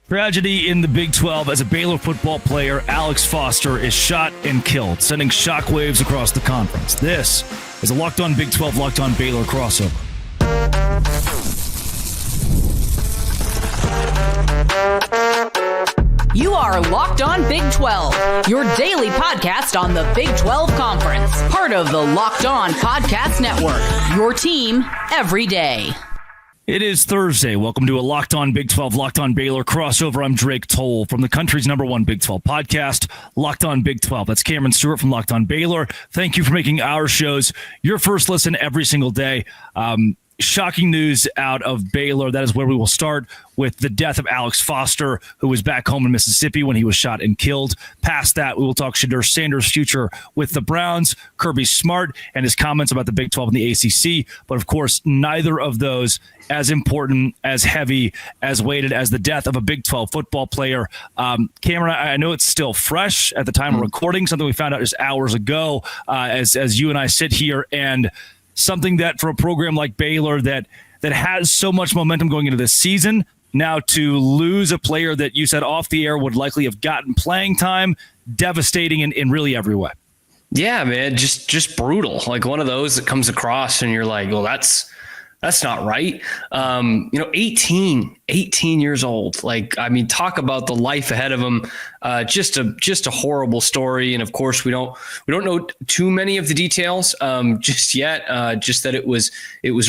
Tragedy in the Big 12 as a Baylor football player, Alex Foster, is shot and killed, sending shockwaves across the conference. This is a Locked On Big 12, Locked On Baylor crossover. You are Locked On Big 12, your daily podcast on the Big 12 Conference. Part of the Locked On Podcast Network, your team every day. It is Thursday. Welcome to a Locked On Big 12, Locked On Baylor crossover. I'm Drake Toll from the country's #1 Big 12 podcast, Locked On Big 12. That's Cameron Stewart from Locked On Baylor. Thank you for making our shows your first listen every single day. Shocking news out of Baylor. That is where we will start with the death of Alex Foster, who was back home in Mississippi when he was shot and killed. Past that, we will talk Shedeur Sanders' future with the Browns, Kirby Smart, and his comments about the Big 12 and the ACC. But of course, neither of those as important, as heavy, as weighted as the death of a Big 12 football player. Cameron, I know it's still fresh at the time of recording, something we found out just hours ago as you and I sit here, and something that for a program like Baylor that has so much momentum going into this season, now to lose a player that you said off the air would likely have gotten playing time, devastating in really every way. Yeah, man, just brutal. Like one of those that comes across and you're like, well, that's not right. 18 years old. Like, I mean, talk about the life ahead of him. Just a horrible story. And of course we don't know too many of the details just yet. Just that it was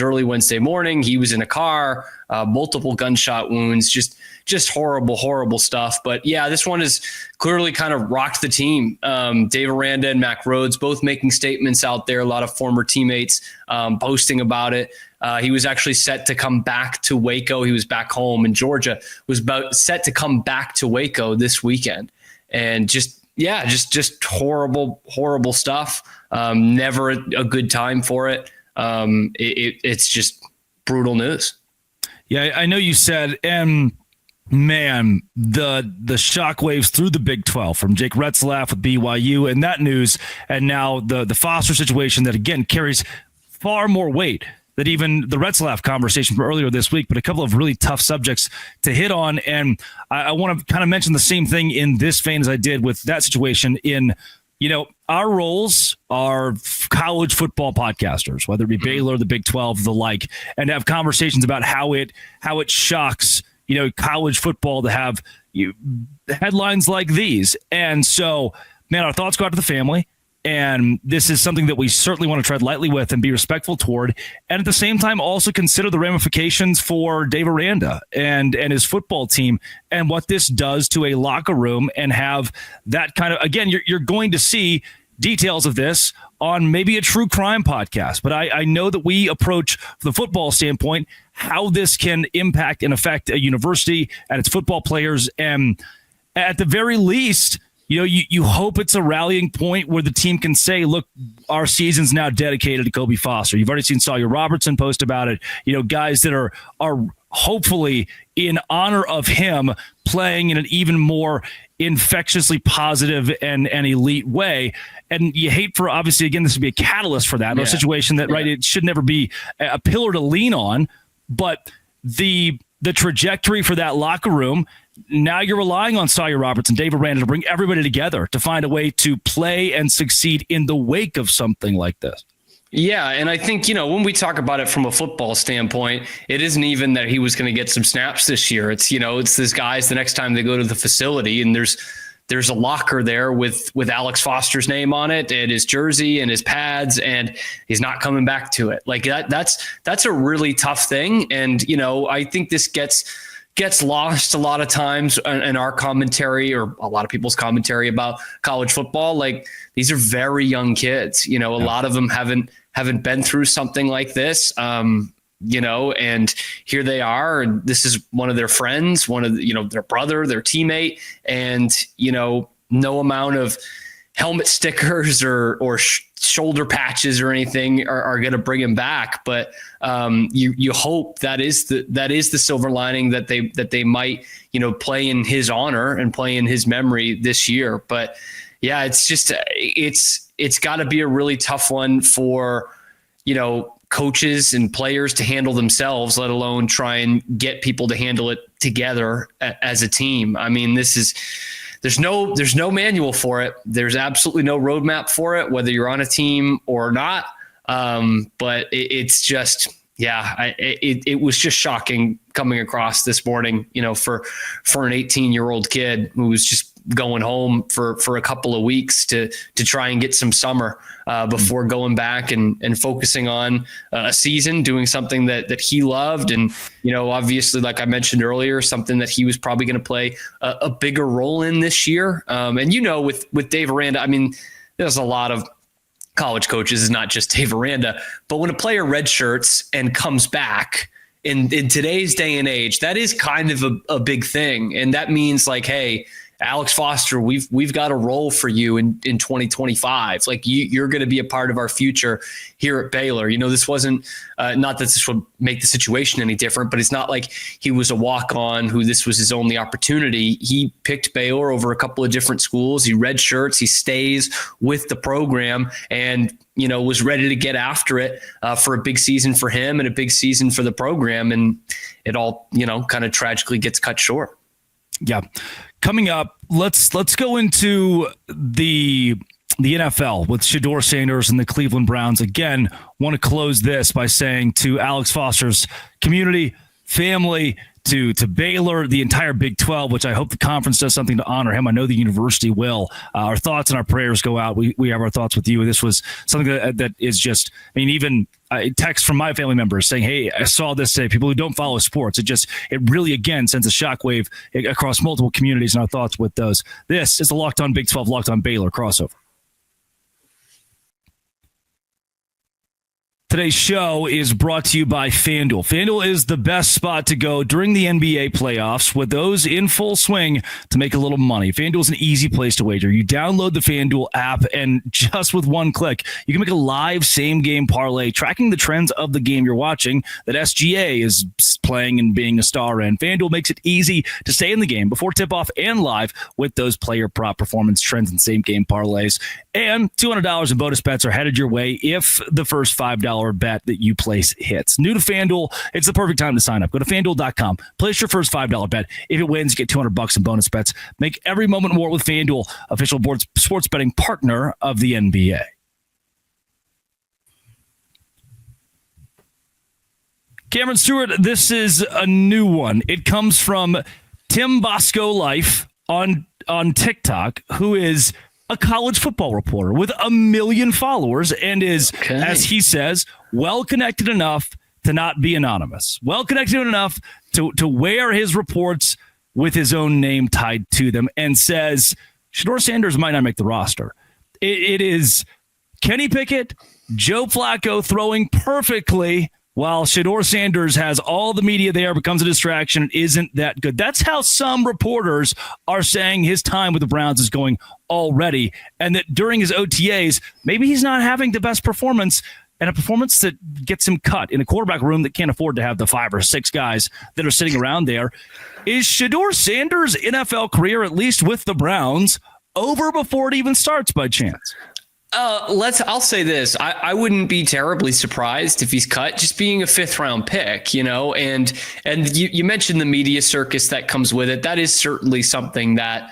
early Wednesday morning. He was in a car, multiple gunshot wounds, just horrible stuff. But yeah, this one has clearly kind of rocked the team. Dave Aranda and Mack Rhoades both making statements out there. A lot of former teammates posting about it. He was actually set to come back to Waco. He was back home in Georgia, was about set to come back to Waco this weekend. And just horrible stuff. Never a good time for it. It's just brutal news. Yeah, I know you said, and man, the shockwaves through the Big 12 from Jake Retzlaff with BYU and that news, and now the Foster situation that again carries far more weight than even the Retzlaff conversation from earlier this week, but a couple of really tough subjects to hit on. And I want to kind of mention the same thing in this vein as I did with that situation in, our roles are college football podcasters, whether it be Baylor, the Big 12, the like, and have conversations about how it shocks, college football to have headlines like these. And so, man, our thoughts go out to the family. And this is something that we certainly want to tread lightly with and be respectful toward. And at the same time, also consider the ramifications for Dave Aranda and his football team and what this does to a locker room, and have that kind of, again, you're going to see details of this on maybe a true crime podcast. But I know that we approach from the football standpoint how this can impact and affect a university and its football players. And at the very least, you hope it's a rallying point where the team can say, look, our season's now dedicated to Kobe Foster. You've already seen Sawyer Robertson post about it. Guys that are hopefully in honor of him playing in an even more infectiously positive and elite way. And you hate for, obviously, again, this would be a catalyst for that. Yeah. A situation that, right, it should never be a pillar to lean on. But the trajectory for that locker room, now you're relying on Sawyer Robertson, Dave Aranda to bring everybody together to find a way to play and succeed in the wake of something like this. Yeah, and I think, when we talk about it from a football standpoint, it isn't even that he was going to get some snaps this year. It's, it's these guys the next time they go to the facility and there's a locker there with Alex Foster's name on it and his jersey and his pads, and he's not coming back to it. Like that's a really tough thing. And, I think this gets lost a lot of times in our commentary, or a lot of people's commentary about college football. Like, these are very young kids, a lot of them haven't been through something like this. And here they are, and this is one of their friends, one of their brother, their teammate, and, no amount of helmet stickers or shoulder patches or anything are going to bring him back. But you hope that is the silver lining, that they might, play in his honor and play in his memory this year. But yeah, it's got to be a really tough one for, coaches and players to handle themselves, let alone try and get people to handle it together as a team. I mean, there's no manual for it. There's absolutely no roadmap for it, whether you're on a team or not. But it's just, it was just shocking coming across this morning, for an 18-year-old kid who was just going home for a couple of weeks to try and get some summer before going back and focusing on a season, doing something that he loved. And, obviously, like I mentioned earlier, something that he was probably going to play a bigger role in this year. And, with Dave Aranda, I mean, there's a lot of college coaches, is not just Dave Aranda, but when a player redshirts and comes back in today's day and age, that is kind of a big thing. And that means like, hey, Alex Foster, we've got a role for you in 2025. Like you're going to be a part of our future here at Baylor. This wasn't not that this would make the situation any different, but it's not like he was a walk-on who this was his only opportunity. He picked Baylor over a couple of different schools. He redshirts, he stays with the program, and was ready to get after it for a big season for him and a big season for the program. And it all kind of tragically gets cut short. Yeah. Coming up, let's go into the NFL with Shedeur Sanders and the Cleveland Browns. Again, want to close this by saying to Alex Foster's community, family, to Baylor, the entire Big 12, which I hope the conference does something to honor him. I know the university will. Our thoughts and our prayers go out. We have our thoughts with you. This was something that is just, even text from my family members saying, hey, I saw this today. People who don't follow sports, it really, again, sends a shockwave across multiple communities, and our thoughts with those. This is the Locked On Big 12, Locked On Baylor crossover. Today's show is brought to you by FanDuel. FanDuel is the best spot to go during the NBA playoffs with those in full swing to make a little money. FanDuel is an easy place to wager. You download the FanDuel app, and just with one click, you can make a live same-game parlay tracking the trends of the game you're watching that SGA is playing and being a star in. FanDuel makes it easy to stay in the game before tip-off and live with those player prop performance trends and same-game parlays. And $200 in bonus bets are headed your way if the first $5 bet that you place hits. New to FanDuel, it's the perfect time to sign up. Go to FanDuel.com, place your first $5 bet. If it wins, you get $200 in bonus bets. Make every moment more with FanDuel, official sports betting partner of the NBA. Cameron Stewart, this is a new one. It comes from Tim Bosco Life on TikTok, who is a college football reporter with 1 million followers and is, as he says, well-connected enough to not be anonymous. Well-connected enough to wear his reports with his own name tied to them, and says Shedeur Sanders might not make the roster. It is Kenny Pickett, Joe Flacco throwing perfectly while Shedeur Sanders has all the media there, becomes a distraction, and isn't that good. That's how some reporters are saying his time with the Browns is going already, and that during his OTAs, maybe he's not having the best performance, and a performance that gets him cut in a quarterback room that can't afford to have the 5 or 6 guys that are sitting around there. Is Shedeur Sanders' NFL career, at least with the Browns, over before it even starts by chance? I'll say this. I wouldn't be terribly surprised if he's cut, just being a 5th round pick, and you mentioned the media circus that comes with it. That is certainly something that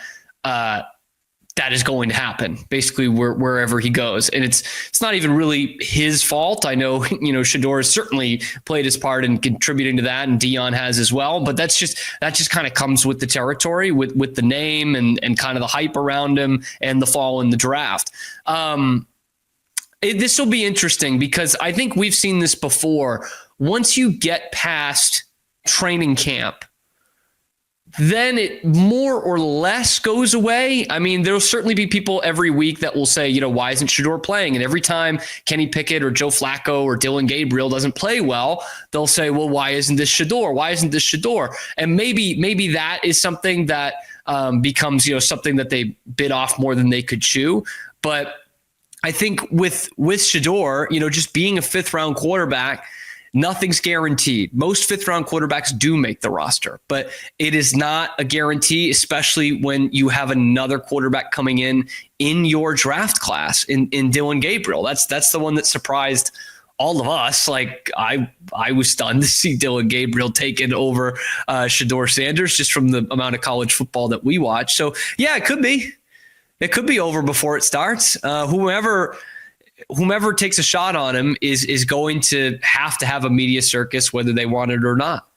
is going to happen basically wherever he goes. And it's not even really his fault. I know, Shedeur has certainly played his part in contributing to that, and Dion has as well, but that just kind of comes with the territory, with the name and kind of the hype around him and the fall in the draft. This will be interesting because I think we've seen this before. Once you get past training camp, then it more or less goes away. I mean, there'll certainly be people every week that will say, why isn't Shedeur playing? And every time Kenny Pickett or Joe Flacco or Dylan Gabriel doesn't play well, they'll say, well, why isn't this Shedeur? Why isn't this Shedeur? And maybe that is something that becomes, something that they bit off more than they could chew. But I think with Shedeur, just being a 5th round quarterback, nothing's guaranteed. Most 5th round quarterbacks do make the roster, but it is not a guarantee, especially when you have another quarterback coming in your draft class in Dylan Gabriel. That's the one that surprised all of us, like I was stunned to see Dylan Gabriel taken over Shedeur Sanders just from the amount of college football that we watch. So yeah, it could be. It could be over before it starts. Whomever takes a shot on him is going to have a media circus, whether they want it or not.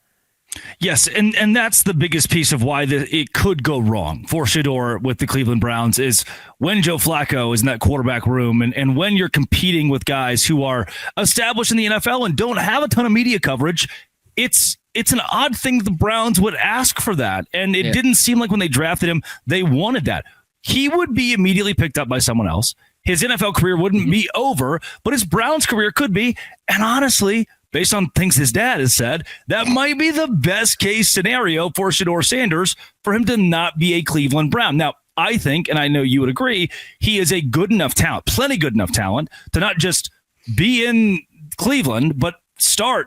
Yes, and that's the biggest piece of why it could go wrong for Shedeur with the Cleveland Browns is when Joe Flacco is in that quarterback room and when you're competing with guys who are established in the NFL and don't have a ton of media coverage, it's an odd thing the Browns would ask for that. And it didn't seem like when they drafted him, they wanted that. He would be immediately picked up by someone else. His NFL career wouldn't be over, but his Browns career could be. And honestly, based on things his dad has said, that might be the best case scenario for Shedeur Sanders for him to not be a Cleveland Brown. Now, I think, and I know you would agree, he is a good enough talent, plenty good enough talent to not just be in Cleveland, but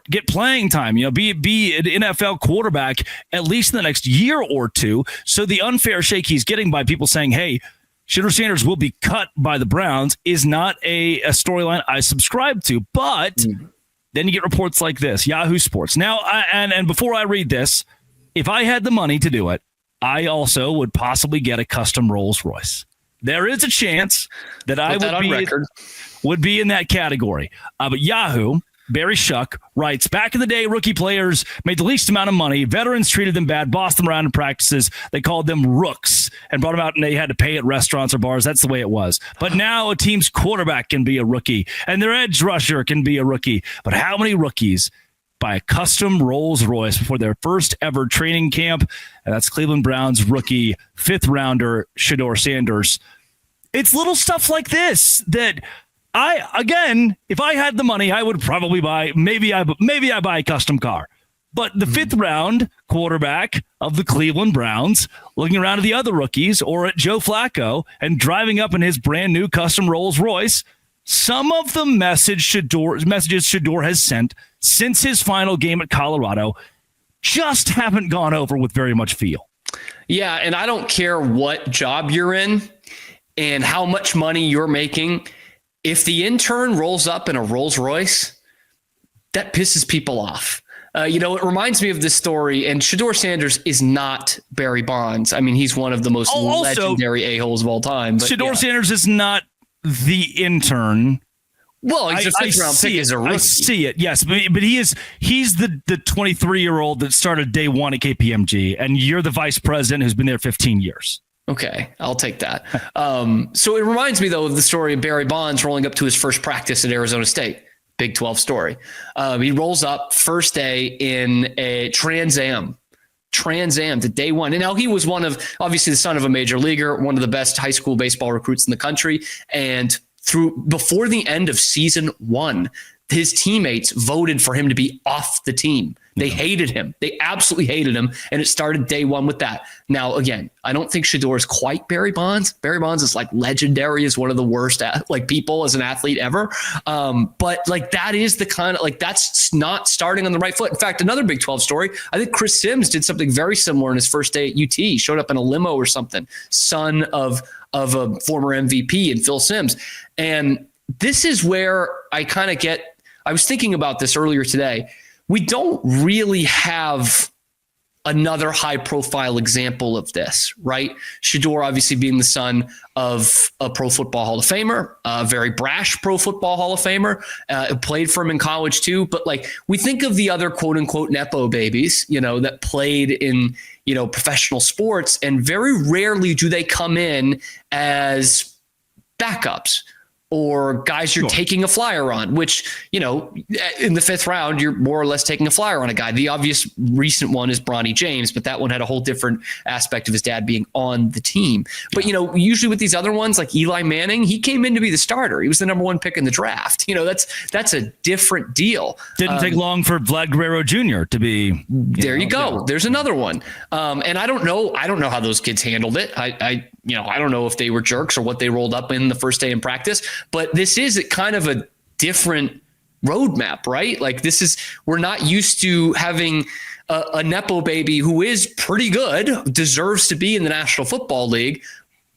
get playing time, be an NFL quarterback at least in the next year or two. So the unfair shake he's getting by people saying, hey, Shedeur Sanders will be cut by the Browns is not a storyline I subscribe to. But then you get reports like this, Yahoo Sports. Now, and before I read this, if I had the money to do it, I also would possibly get a custom Rolls Royce. There is a chance that I would be in that category. But Yahoo, Barry Shuck writes, back in the day, rookie players made the least amount of money. Veterans treated them bad, bossed them around in practices. They called them rooks and brought them out and they had to pay at restaurants or bars. That's the way it was. But now a team's quarterback can be a rookie and their edge rusher can be a rookie. But how many rookies buy a custom Rolls Royce before their first ever training camp? And that's Cleveland Browns rookie 5th rounder Shedeur Sanders. It's little stuff like this that if I had the money, I would probably buy, maybe I buy a custom car. But the 5th round quarterback of the Cleveland Browns, looking around at the other rookies or at Joe Flacco and driving up in his brand new custom Rolls Royce, some of the messages Shedeur has sent since his final game at Colorado just haven't gone over with very much feel. Yeah, and I don't care what job you're in and how much money you're making. If the intern rolls up in a Rolls Royce, that pisses people off. It reminds me of this story, and Shedeur Sanders is not Barry Bonds. I mean, he's one of the most legendary a-holes of all time. But Shedeur Sanders is not the intern. Well, he's a 5th round pick as a rookie. I see it, yes, but he's the 23-year-old that started day one at KPMG, and you're the vice president who's been there 15 years. Okay, I'll take that. So it reminds me, though, of the story of Barry Bonds rolling up to his first practice at Arizona State, Big 12 story. He rolls up first day in a Trans Am to day one. And now he was obviously the son of a major leaguer, one of the best high school baseball recruits in the country. And before the end of season 1, his teammates voted for him to be off the team. They hated him. They absolutely hated him. And it started day one with that. Now, again, I don't think Shedeur is quite Barry Bonds. Barry Bonds is legendary as one of the worst people as an athlete ever. But that is the kind of that's not starting on the right foot. In fact, another Big 12 story, I think Chris Sims did something very similar in his first day at UT. He showed up in a limo or something, son of a former MVP and Phil Sims. And this is where I was thinking about this earlier today. We don't really have another high-profile example of this, right? Shedeur obviously being the son of a Pro Football Hall of Famer, a very brash Pro Football Hall of Famer, played for him in college too. But we think of the other quote-unquote Nepo babies, that played in, professional sports, and very rarely do they come in as backups or guys you're taking a flyer on, which, in the 5th round, you're more or less taking a flyer on a guy. The obvious recent one is Bronny James, but that one had a whole different aspect of his dad being on the team. But, usually with these other ones, like Eli Manning, he came in to be the starter. He was the number 1 pick in the draft. That's a different deal. Didn't take long for Vlad Guerrero Jr. to be. There you go. Yeah. There's another one. And I don't know how those kids handled it. I don't know if they were jerks or what they rolled up in the first day in practice, but this is kind of a different roadmap, right? We're not used to having a Nepo baby who is pretty good, deserves to be in the National Football League,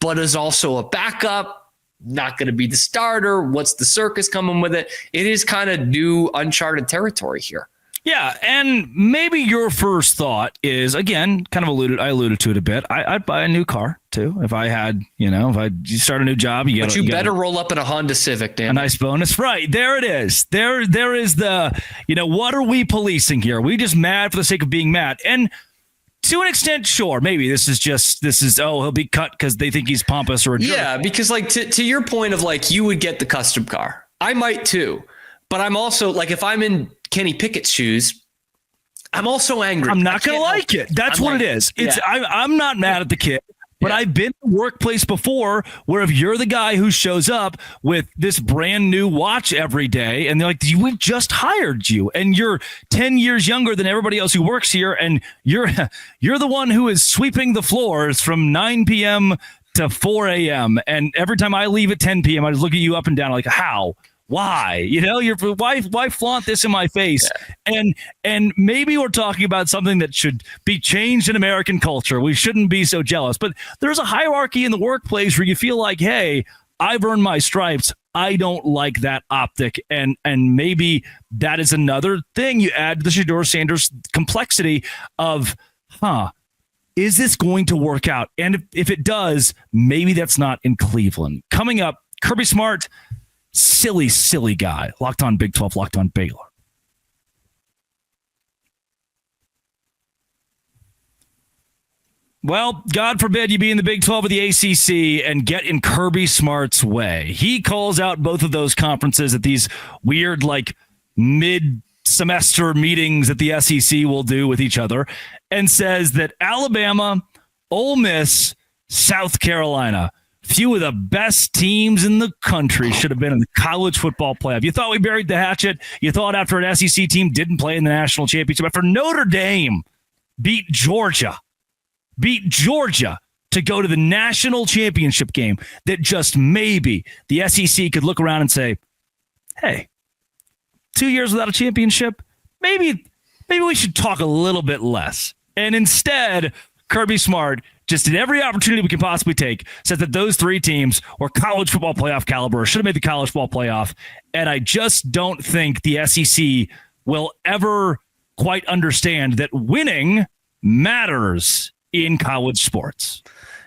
but is also a backup, not going to be the starter? What's the circus coming with it? It is kind of new, uncharted territory here. Yeah, and maybe your first thought is, again, I alluded to it a bit. I'd buy a new car too if I had, you start a new job. You better roll up in a Honda Civic, Dan. A nice bonus, right? There it is. There is the, what are we policing here? Are we just mad for the sake of being mad? And to an extent, sure, maybe this is he'll be cut because they think he's pompous or a jerk. Yeah, because to your point of you would get the custom car. I might too, but I'm also if I'm in Kenny Pickett's shoes, I'm also angry. I'm not going to like it. That's what it is. It's I'm not mad at the kid, but I've been in the workplace before where if you're the guy who shows up with this brand new watch every day and they're like, we just hired you and you're 10 years younger than everybody else who works here and you're the one who is sweeping the floors from 9 p.m. to 4 a.m. And every time I leave at 10 p.m., I just look at you up and down like, how? Why? Why flaunt this in my face? Yeah. And maybe we're talking about something that should be changed in American culture. We shouldn't be so jealous. But there's a hierarchy in the workplace where you feel like, hey, I've earned my stripes. I don't like that optic. And maybe that is another thing you add to the Shedeur Sanders complexity of, is this going to work out? And if it does, maybe that's not in Cleveland. Coming up, Kirby Smart. Silly guy. Locked on Big 12, Locked on Baylor. Well, God forbid you be in the Big 12 of the ACC and get in Kirby Smart's way. He calls out both of those conferences at these weird, mid-semester meetings that the SEC will do with each other and says that Alabama, Ole Miss, South Carolina, few of the best teams in the country should have been in the college football playoff. You thought we buried the hatchet. You thought after an SEC team didn't play in the national championship, after Notre Dame beat Georgia to go to the national championship game, that just maybe the SEC could look around and say, hey, 2 years without a championship, maybe we should talk a little bit less. And instead, Kirby Smart, just in every opportunity we can possibly take, said that those three teams were college football playoff caliber, should have made the college football playoff. And I just don't think the SEC will ever quite understand that winning matters in college sports.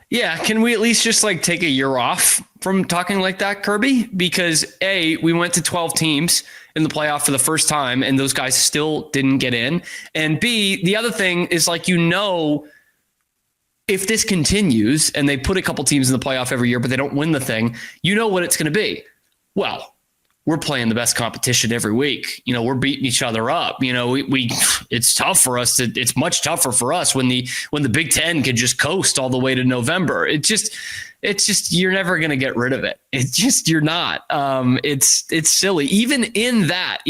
Yeah, can we at least just take a year off from talking like that, Kirby? Because A, we went to 12 teams in the playoff for the first time, and those guys still didn't get in. And B, the other thing is if this continues and they put a couple teams in the playoff every year, but they don't win the thing, you know what it's going to be. Well, we're playing the best competition every week. We're beating each other up. It's tough for us. It's much tougher for us when the Big Ten can just coast all the way to November. It's just you're never going to get rid of it. You're not. It's silly. Even in that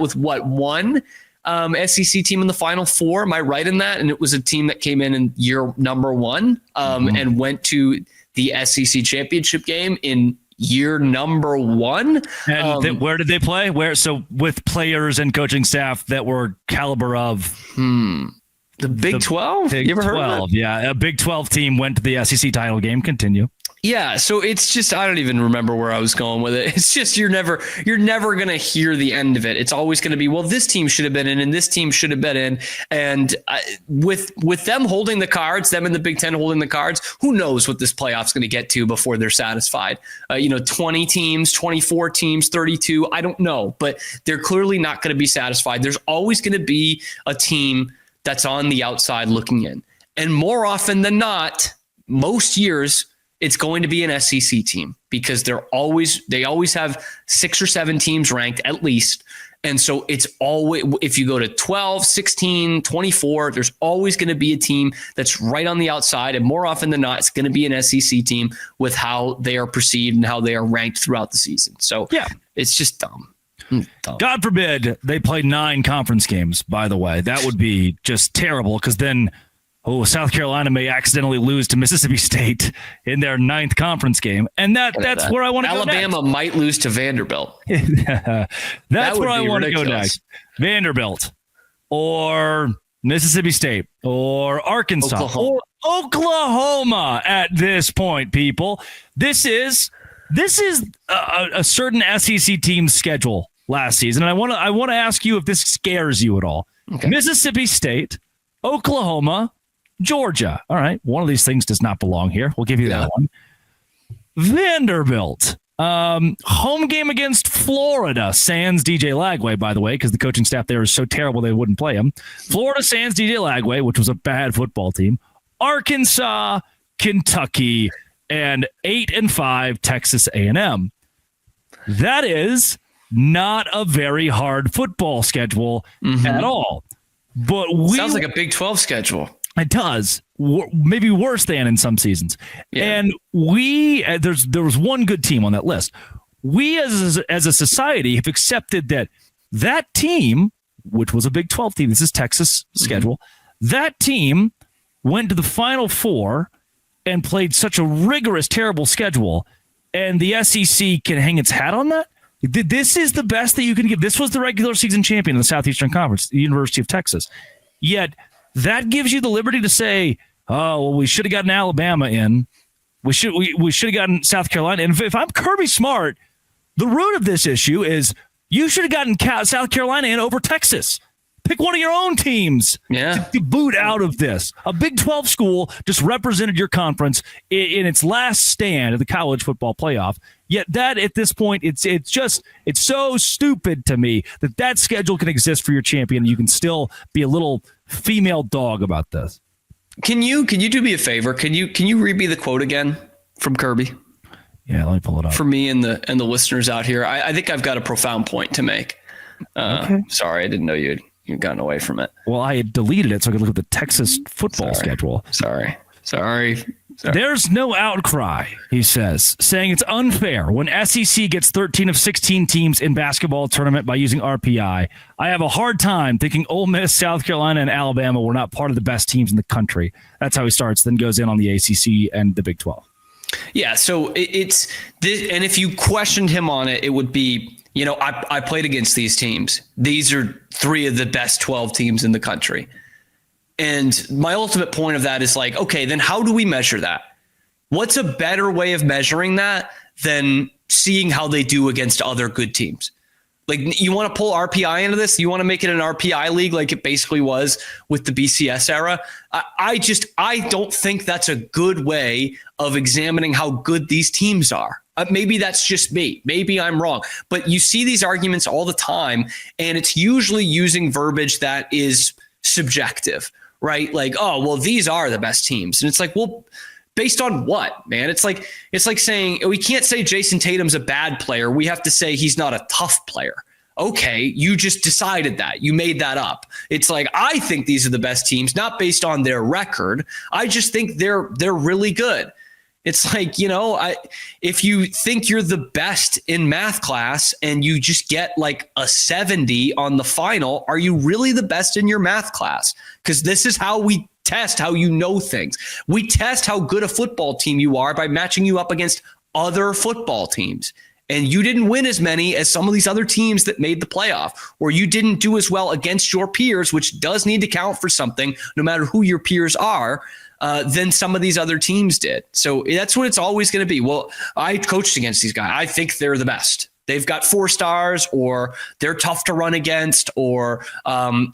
with one SEC team in the Final Four. Am I right in that? And it was a team that came in year number one and went to the SEC championship game in year number one. And where did they play? So with players and coaching staff that were caliber of the Big 12? You ever heard of that? Yeah, a Big 12 team went to the SEC title game. Continue. Yeah, so it's just, I don't even remember where I was going with it. It's just you're never going to hear the end of it. It's always going to be, well, this team should have been in and this team should have been in. And with them holding the cards, them in the Big Ten holding the cards, who knows what this playoff's going to get to before they're satisfied. 20 teams, 24 teams, 32, I don't know. But they're clearly not going to be satisfied. There's always going to be a team that's on the outside looking in. And more often than not, most years, it's going to be an SEC team because they always have 6 or 7 teams ranked at least. And so it's always, if you go to 12, 16, 24, there's always going to be a team that's right on the outside. And more often than not, it's going to be an SEC team with how they are perceived and how they are ranked throughout the season. So yeah, it's just dumb. God forbid they play 9 conference games, by the way. That would be just terrible because then South Carolina may accidentally lose to Mississippi State in their 9th conference game. And that's where I want to go next. Alabama might lose to Vanderbilt. That's where I want to go next. Vanderbilt or Mississippi State or Arkansas or Oklahoma at this point, people. This is This is a certain SEC team's schedule last season, and I want to ask you if this scares you at all. Okay. Mississippi State, Oklahoma, Georgia. All right, one of these things does not belong here. We'll give you that one. Vanderbilt. Home game against Florida, sans DJ Lagway, by the way, because the coaching staff there is so terrible they wouldn't play him. Florida sans DJ Lagway, which was a bad football team. Arkansas, Kentucky, and 8-5 Texas A&M. That is not a very hard football schedule at all. But sounds like a Big 12 schedule. It does. Maybe worse than in some seasons. Yeah. And there was one good team on that list. We as a society have accepted that team, which was a Big 12 team, this is Texas schedule, that team went to the Final Four and played such a rigorous, terrible schedule, and the SEC can hang its hat on that? This is the best that you can give. This was the regular season champion in the Southeastern Conference, the University of Texas. Yet that gives you the liberty to say, oh, well, we should have gotten Alabama in. We should have gotten South Carolina. And if I'm Kirby Smart, the root of this issue is you should have gotten South Carolina in over Texas. Pick one of your own teams to boot out of this. A Big 12 school just represented your conference in its last stand at the college football playoff. Yet that at this point, it's so stupid to me that schedule can exist for your champion. You can still be a little female dog about this. Can you do me a favor? Can you read me the quote again from Kirby? Yeah, let me pull it up. For me and the listeners out here, I think I've got a profound point to make. Okay. Sorry, I didn't know you'd gotten away from it. Well, I had deleted it so I could look at the Texas football schedule. Sorry. There's no outcry, he says, saying it's unfair when SEC gets 13 of 16 teams in basketball tournament by using RPI. I have a hard time thinking Ole Miss, South Carolina, and Alabama were not part of the best teams in the country. That's how he starts, then goes in on the ACC and the Big 12. Yeah, so it's this, and if you questioned him on it, it would be, I played against these teams. These are 3 of the best 12 teams in the country. And my ultimate point of that is like, okay, then how do we measure that? What's a better way of measuring that than seeing how they do against other good teams? Like, you want to pull RPI into this? You want to make it an RPI league like it basically was with the BCS era? I don't think that's a good way of examining how good these teams are. Maybe that's just me. Maybe I'm wrong. But you see these arguments all the time, and it's usually using verbiage that is subjective, right? Like, oh, well, these are the best teams. And it's like, well, based on what, man? It's like saying we can't say Jason Tatum's a bad player. We have to say he's not a tough player. Okay, you just decided that. You made that up. It's like, I think these are the best teams, not based on their record. I just think they're really good. It's like, if you think you're the best in math class and you just get like a 70 on the final, are you really the best in your math class? Because this is how we test how you know things. We test how good a football team you are by matching you up against other football teams. And you didn't win as many as some of these other teams that made the playoff, or you didn't do as well against your peers, which does need to count for something, no matter who your peers are, than some of these other teams did. So that's what it's always going to be. Well, I coached against these guys. I think they're the best. They've got 4 stars, or they're tough to run against, or no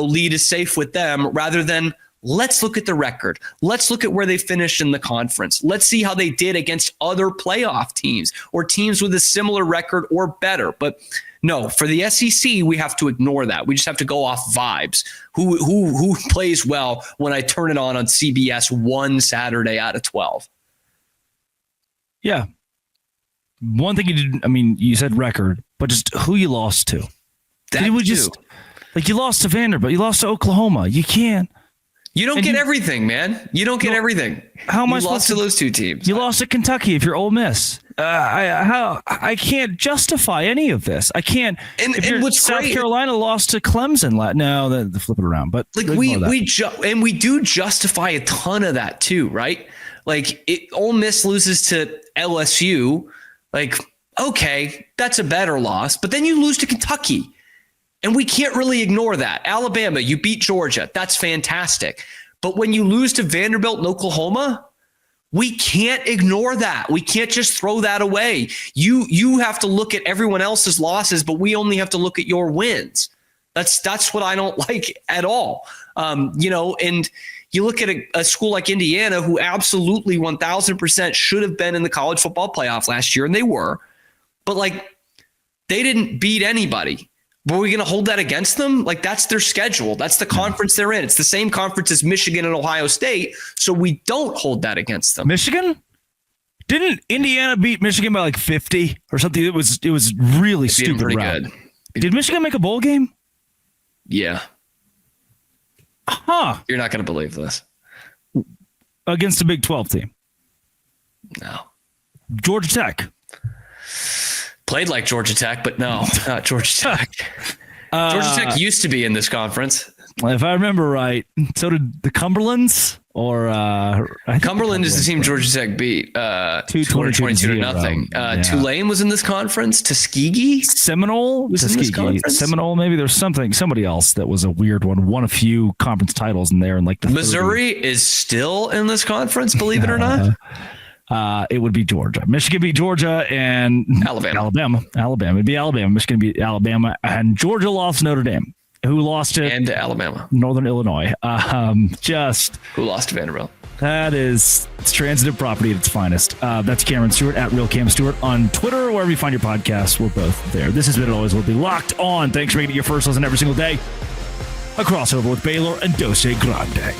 lead is safe with them, rather than let's look at the record. Let's look at where they finished in the conference. Let's see how they did against other playoff teams or teams with a similar record or better. But no, for the SEC, we have to ignore that. We just have to go off vibes. Who plays well when I turn it on CBS one Saturday out of 12? Yeah. One thing you didn't, you said record, but just who you lost to. You lost to Vanderbilt. You lost to Oklahoma. You can't. You don't get everything, man. You don't get everything. How am I lost to those 2 teams? You lost to Kentucky if you're Ole Miss. I can't justify any of this. I can't. And what's South Carolina lost to Clemson. No, they flip it around. But like we do justify a ton of that too, right? Like Ole Miss loses to LSU. Like, okay, that's a better loss. But then you lose to Kentucky. And we can't really ignore that. Alabama, you beat Georgia. That's fantastic. But when you lose to Vanderbilt and Oklahoma, We can't ignore that. We can't just throw that away. You have to look at everyone else's losses, but we only have to look at your wins. That's what I don't like at all. And you look at a school like Indiana, who absolutely 1000% should have been in the college football playoff last year, and they were, but like they didn't beat anybody. Were we going to hold that against them? Like, that's their schedule. That's the conference they're in. It's the same conference as Michigan and Ohio State. So we don't hold that against them. Michigan? Didn't Indiana beat Michigan by like 50 or something? It was really stupid. Pretty good. Did Michigan make a bowl game? Yeah. Huh. You're not going to believe this. Against a Big 12 team? No. Georgia Tech? Played like Georgia Tech, but no, not Georgia Tech. Georgia Tech used to be in this conference. If I remember right, so did the Cumberlands, or Cumberland is the team Georgia Tech beat 222 to nothing. Tulane was in this conference. Tuskegee, Seminole was in this conference. Seminole, maybe there's somebody else that was a weird one. Won a few conference titles in there, and like Missouri is still in this conference. Believe it or not. It would be Georgia. Michigan beat Georgia, and Alabama. It'd be Alabama. Michigan beat Alabama, and Georgia lost Notre Dame, who lost to Alabama, Northern Illinois. Who lost to Vanderbilt. It's transitive property at its finest. That's Cameron Stewart at Real Cam Stewart on Twitter, or wherever you find your podcasts. We're both there. This has been It Always Will Be Locked On. Thanks for making it your first listen every single day. A crossover with Baylor and Dose Grande.